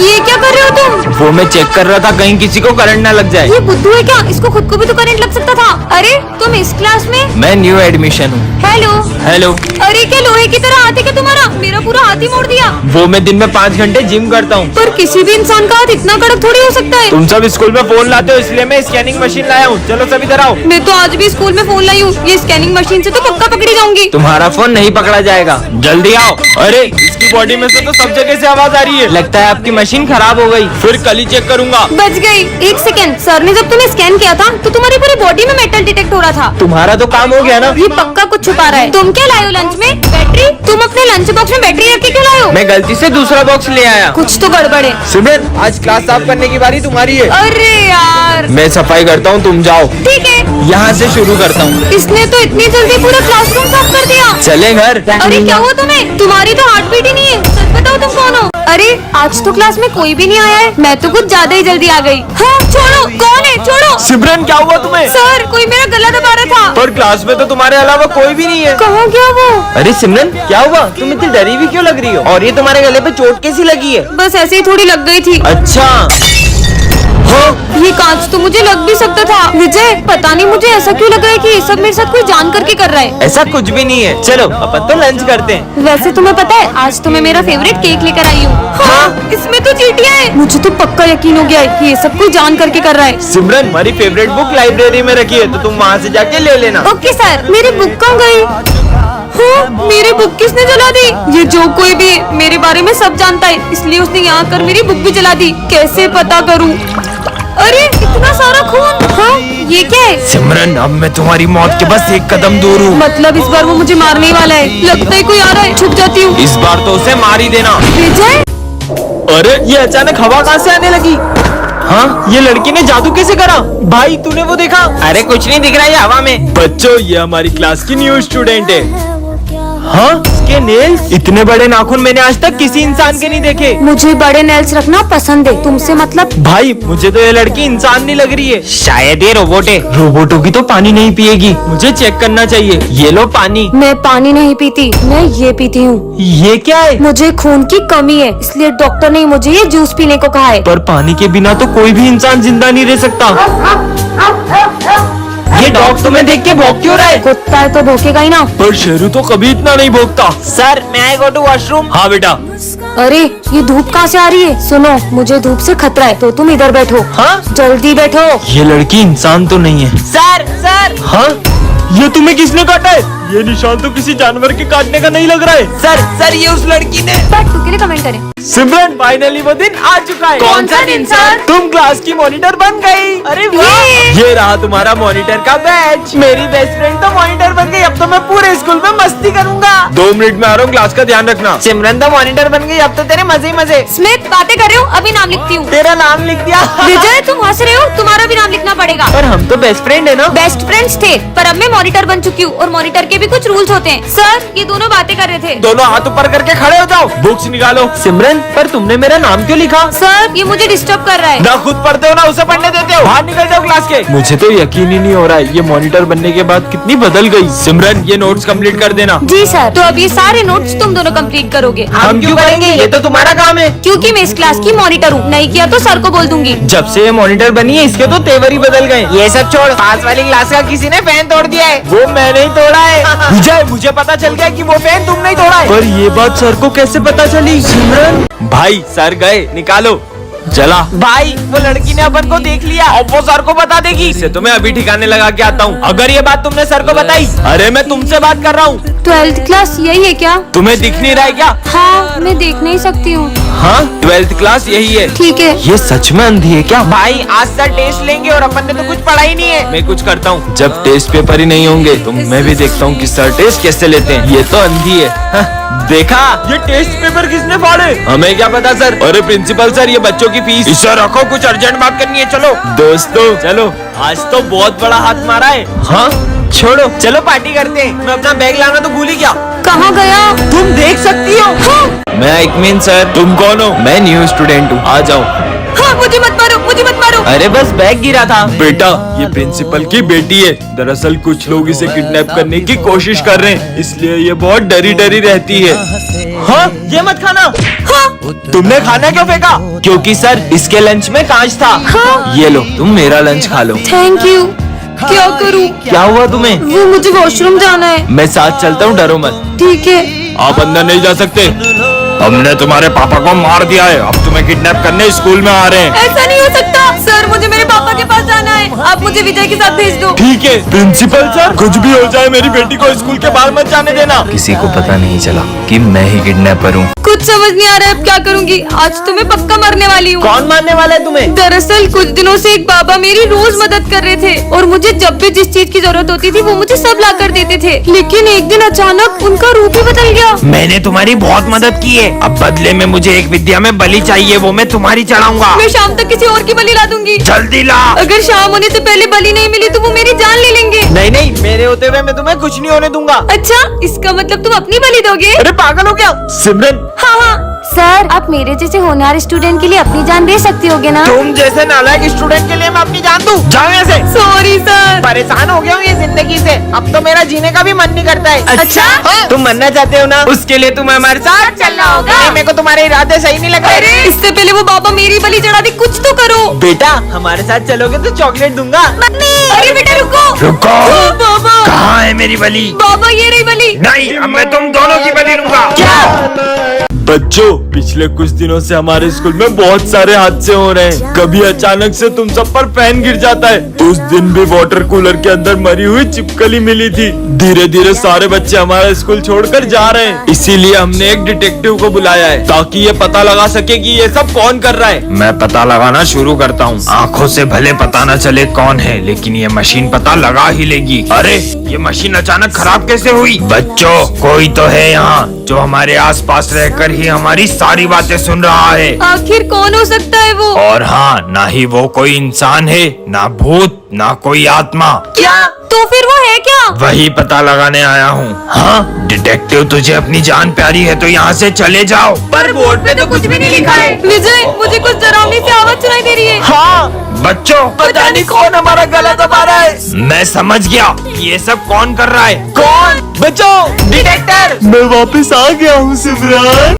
ये क्या कर रहे हो तुम? वो मैं चेक कर रहा था कहीं किसी को करंट ना लग जाए। ये बुद्धू है क्या? इसको खुद को भी तो करंट लग सकता था। अरे तुम इस क्लास में? मैं न्यू एडमिशन हूँ। हेलो। हेलो। अरे क्या लोहे की तरह हाथ है क्या तुम्हारा? मेरा पूरा हाथ ही मोड़ दिया। वो मैं दिन में 5 घंटे जिम करता हूँ। पर किसी भी इंसान का हाथ इतना कड़क थोड़ी हो सकता है। तुम सब स्कूल में फोन लाते हो इसलिए मैं स्कैनिंग मशीन लाया हूँ। चलो सब इधर आओ। मैं तो आज भी स्कूल में फोन लाई हूँ। ये स्कैनिंग मशीन से तो पक्का पकड़ी जाऊंगी। तुम्हारा फोन नहीं पकड़ा जाएगा, जल्दी आओ। अरे इसकी बॉडी में से तो सब जगह से आवाज आ रही है। लगता है आपकी मशीन खराब हो गई। फिर कल ही चेक करूंगा। बच गई। एक सेकंड, सर ने जब तुम्हें स्कैन किया था तो तुम्हारी पूरी बॉडी में मेटल डिटेक्ट हो रहा था। तुम्हारा तो काम हो गया ना। ये पक्का कुछ छुपा रहा है। तुम क्या लाए हो लंच में? बैटरी? तुम अपने लंच बॉक्स में बैटरी रख के क्यों लाए हो? मैं गलती से दूसरा बॉक्स ले आया। कुछ तो गड़बड़ है। सिमरन आज क्लास साफ करने की बारी तुम्हारी है। अरे यार। मैं सफाई करता हूँ, तुम जाओ। ठीक है। यहाँ से शुरू करता हूँ। इसने तो इतनी जल्दी पूरा क्लासरूम साफ कर दिया। चले घर। अरे क्या हुआ तुम्हें? तुम्हारी तो हार्ट बीट ही नहीं है। सच बताओ तुम कौन हो? अरे आज तो क्लास में कोई भी नहीं आया है। मैं तो कुछ ज्यादा ही जल्दी आ गई। हाँ छोड़ो, कौन है? छोड़ो। सिमरन क्या हुआ तुम्हें? सर कोई मेरा गला दबा रहा था। पर क्लास में तो तुम्हारे अलावा कोई भी नहीं है। कहाँ गया वो? अरे सिमरन क्या हुआ? तुम इतनी डरी भी क्यों लग रही हो? और ये तुम्हारे गले पे चोट कैसी लगी है? बस ऐसे ही थोड़ी लग गई थी। अच्छा। ये कांच तो मुझे लग भी सकता था। विजय पता नहीं मुझे ऐसा क्यों लग रहा है कि ये सब मेरे साथ कोई जान करके कर रहा है। ऐसा कुछ भी नहीं है। चलो अपन तो लंच करते हैं। वैसे तुम्हें पता है आज तो मैं मेरा फेवरेट केक लेकर आई हूँ। हाँ, इसमें तो चींटियां हैं। मुझे तो पक्का यकीन हो गया है कि ये सब कोई जान करके कर रहा है। सिमरन हमारी फेवरेट बुक लाइब्रेरी में रखी है तो तुम वहाँ से जाके ले लेना। Okay sir. मेरी बुक कहाँ गई? हाँ, मेरी बुक किसने जला दी? ये जो कोई भी मेरे बारे में सब जानता है, इसलिए उसने यहाँ कर मेरी बुक भी जला दी। कैसे पता करूँ? अरे इतना सारा खून। हाँ, ये क्या है? सिमरन अब मैं तुम्हारी मौत के बस एक कदम दूर हूँ। मतलब इस बार वो मुझे मारने ही वाला है। लगता है कोई आ रहा है। छुप जाती हूँ। इस बार तो उसे मार ही देना। विजय। अरे ये अचानक हवा कहाँ से आने लगी? हाँ ये लड़की ने जादू कैसे करा? भाई तूने वो देखा? अरे कुछ नहीं दिख रहा है हवा में। बच्चों ये हमारी क्लास की न्यू स्टूडेंट है। हाँ इसके नेल्स इतने बड़े नाखून मैंने आज तक किसी इंसान के नहीं देखे। मुझे बड़े नेल्स रखना पसंद है। तुमसे मतलब? भाई मुझे तो ये लड़की इंसान नहीं लग रही है। शायद ये रोबोट है। रोबोटों की तो पानी नहीं पिएगी। मुझे चेक करना चाहिए। ये लो पानी। मैं पानी नहीं पीती, मैं ये पीती हूँ। ये क्या है? मुझे खून की कमी है, इसलिए डॉक्टर ने मुझे ये जूस पीने को कहा है। पर पानी के बिना तो कोई भी इंसान जिंदा नहीं रह सकता। ये डॉग तुम्हें देख के भौंक क्यों रहा है? कुत्ता है तो भौंकेगा ही ना। पर शेरू तो कभी इतना नहीं भौंकता। सर मैं आई गो टू वॉशरूम। हाँ बेटा। अरे ये धूप कहाँ से आ रही है? सुनो मुझे धूप से खतरा है तो तुम इधर बैठो। हाँ जल्दी बैठो। ये लड़की इंसान तो नहीं है। Sir sir. हाँ ये तुम्हें किसने काटा है? ये निशान तो किसी जानवर के काटने का नहीं लग रहा है। सर ये उस लड़की ने। टू के लिए कमेंट करें। सिमरन फाइनली वो दिन आ चुका है। कौन सा दिन सर? तुम क्लास की मॉनिटर बन गई। अरे वाह। ये रहा तुम्हारा मॉनिटर का बैच। मेरी बेस्ट फ्रेंड तो मॉनिटर बन गई। अब तो मैं पूरे स्कूल में मस्ती करूंगा। 2 मिनट में आ रहा हूँ, क्लास का ध्यान रखना। सिमरन तो मॉनिटर बन गई। अब तो तेरे मजे ही मजे। स्मिथ बातें कर रहे हो? अभी नाम लिखती हूँ। तेरा नाम लिख दिया। विजय तुम हंस रहे हो? तुम्हारा भी नाम लिखना पड़ेगा। पर हम तो बेस्ट फ्रेंड है ना। बेस्ट फ्रेंड्स थे पर अब मैं मॉनिटर बन चुकी हूँ और मॉनिटर के भी कुछ रूल्स होते हैं। सर ये दोनों बातें कर रहे थे। दोनों हाथ ऊपर करके खड़े हो जाओ। बुक्स निकालो। सिमरन पर तुमने मेरा नाम क्यों लिखा? सर ये मुझे डिस्टर्ब कर रहा है। ना खुद पढ़ते हो ना उसे पढ़ने देते हो। बाहर निकल जाओ क्लास के। मुझे तो यकीन ही नहीं हो रहा है ये मॉनिटर बनने के बाद कितनी बदल गई। सिमरन ये नोट्स कंप्लीट कर देना। जी सर। तो अब ये सारे नोट्स तुम दोनों कंप्लीट करोगे। हम क्यों करेंगे? ये तो तुम्हारा काम है। क्योंकि मैं इस क्लास की मॉनिटर हूँ। नहीं किया तो सर को बोल दूंगी। जब से ये मॉनिटर बनी है इसके तो तेवर ही बदल गए। ये सब छोड़, पास वाली क्लास का किसी ने फैन तोड़ दिया है। वो मैंने ही तोड़ा है। विजय मुझे पता चल गया कि वो फैन तुमने ही तोड़ा है। पर ये बात सर को कैसे पता चली? सिमरन भाई सर गए, निकालो। चला भाई वो लड़की ने अपन को देख लिया। अब वो सर को बता देगी। इसे तो मैं अभी ठिकाने लगा के आता हूँ। अगर ये बात तुमने सर को बताई। अरे मैं तुमसे बात कर रहा हूँ। 12th क्लास यही है क्या? तुम्हें दिख नहीं रहा है क्या? हाँ मैं देख नहीं सकती हूँ। हाँ 12th क्लास यही है। ठीक है। ये सच में अंधी है क्या? भाई आज सर टेस्ट लेंगे और अपन ने तो कुछ पढ़ा ही नहीं है। मैं कुछ करता हूँ। जब टेस्ट पेपर ही नहीं होंगे तो मैं भी देखता हूँ कि सर टेस्ट कैसे लेते हैं। ये तो अंधी है। देखा ये टेस्ट पेपर किसने फाड़े? हमें क्या पता सर। अरे प्रिंसिपल सर ये बच्चों की फीस। इसे रखो, कुछ अर्जेंट बात करनी है। चलो दोस्तों चलो, आज तो बहुत बड़ा हाथ मारा है। हाँ छोड़ो, चलो पार्टी करते हैं। मैं अपना बैग लाना तो भूल ही गया। कहाँ गया? तुम देख सकती हो। हाँ। मैं इकमीन सर। तुम कौन हो? मैं न्यू स्टूडेंट हूँ, आ जाओ। हाँ मुझे मत मारो, मुझे मत मारो। अरे बस बैग गिरा था। बेटा ये प्रिंसिपल की बेटी है। दरअसल कुछ लोग इसे किडनैप करने की कोशिश कर रहे हैं, इसलिए ये बहुत डरी डरी रहती है। हाँ, ये मत खाना। हाँ, तुमने खाना क्यों फेंका? क्योंकि सर इसके लंच में कांच था। हाँ। ये लो, तुम मेरा लंच खा लो। Thank you. क्या करूँ? क्या हुआ तुम्हें? वो मुझे वॉशरूम जाना है। मैं साथ चलता हूँ, डरो मत। ठीक है। आप अंदर नहीं जा सकते। हमने तुम्हारे पापा को मार दिया है, अब तुम्हें किडनैप करने स्कूल में आ रहे हैं। ऐसा नहीं हो सकता सर, मुझे मेरे पापा के पास जाना है। आप मुझे विजय के साथ भेज दो। ठीक है प्रिंसिपल सर, कुछ भी हो जाए मेरी बेटी को स्कूल के बाहर मत जाने देना। किसी को पता नहीं चला कि मैं ही किडनैपर हूँ। कुछ समझ नहीं आ रहा है अब क्या करूँगी। आज तो मैं पक्का मरने वाली हूँ। कौन मारने वाला है तुम्हें? दरअसल कुछ दिनों से एक बाबा मेरी रोज मदद कर रहे थे और मुझे जब भी जिस चीज की जरूरत होती थी वो मुझे सब ला कर देते थे। लेकिन एक दिन अचानक उनका रूप ही बदल गया। मैंने तुम्हारी बहुत मदद की है, अब बदले में मुझे एक विद्या में बलि चाहिए, वो मैं तुम्हारी चढ़ाऊंगा। मैं शाम तक किसी और की बलि ला दूंगी। जल्दी ला। अगर शाम होने से पहले बलि नहीं मिली तो वो मेरी जान ले लेंगे। नहीं नहीं, मेरे होते हुए मैं तुम्हें कुछ नहीं होने दूंगा। अच्छा, इसका मतलब तुम अपनी बलि दोगे? अरे पागल हो क्या सिमरन? हाँ हाँ। सर, आप मेरे जैसे होनहार स्टूडेंट के लिए अपनी जान दे सकती होगे ना? तुम जैसे नालायक स्टूडेंट के लिए मैं अपनी जान दूं? जाओ यहाँ से। Sorry sir. परेशान हो गया हूँ ये जिंदगी से, अब तो मेरा जीने का भी मन नहीं करता है। अच्छा? हाँ? तुम मरना चाहते हो ना, उसके लिए तुम्हें हमारे साथ चलना होगा। नहीं, मेरे को तुम्हारे इरादे सही नहीं लग अरे रहे। इससे पहले वो बाबा मेरी बलि चढ़ा दी, कुछ तो करो। बेटा हमारे साथ चलोगे तो चॉकलेट दूंगा। अरे बेटा रुको। रुको। ओ, बाबा। कहाँ है मेरी बलि? बाबा ये रही बलि। नहीं, अब मैं तुम दोनों की बलि लूंगा। क्या? बच्चों, पिछले कुछ दिनों से हमारे स्कूल में बहुत सारे हादसे हो रहे हैं। कभी अचानक से तुम सब पर फैन गिर जाता है, उस दिन भी वाटर कूलर के अंदर मरी हुई छिपकली मिली थी। धीरे धीरे सारे बच्चे हमारा स्कूल छोड़कर जा रहे हैं, इसीलिए हमने एक डिटेक्टिव को बुलाया है ताकि ये पता लगा सके कि ये सब कौन कर रहा है। मैं पता लगाना शुरू करता हूँ। आँखों से भले पता न चले कौन है, लेकिन ये मशीन पता लगा ही लेगी। अरे ये मशीन अचानक खराब कैसे हुई? बच्चों, कोई तो है यहाँ जो हमारे आसपास रहकर ही हमारी सारी बातें सुन रहा है। आखिर कौन हो सकता है वो? और हाँ, ना ही वो कोई इंसान है, ना भूत, ना कोई आत्मा। क्या? तो फिर वो है क्या? वही पता लगाने आया हूँ। हाँ डिटेक्टिव, तुझे अपनी जान प्यारी है तो यहाँ से चले जाओ। पर बोर्ड पे तो कुछ भी नहीं लिखा है। विजय, मुझे कुछ डरावनी सी आवाज सुनाई दे रही है। हाँ बच्चों, पता नहीं कौन हमारा गला दबा रहा है। मैं समझ गया ये सब कौन कर रहा है। कौन? बच्चों, डिटेक्टर। मैं वापस आ गया हूँ सिमरन।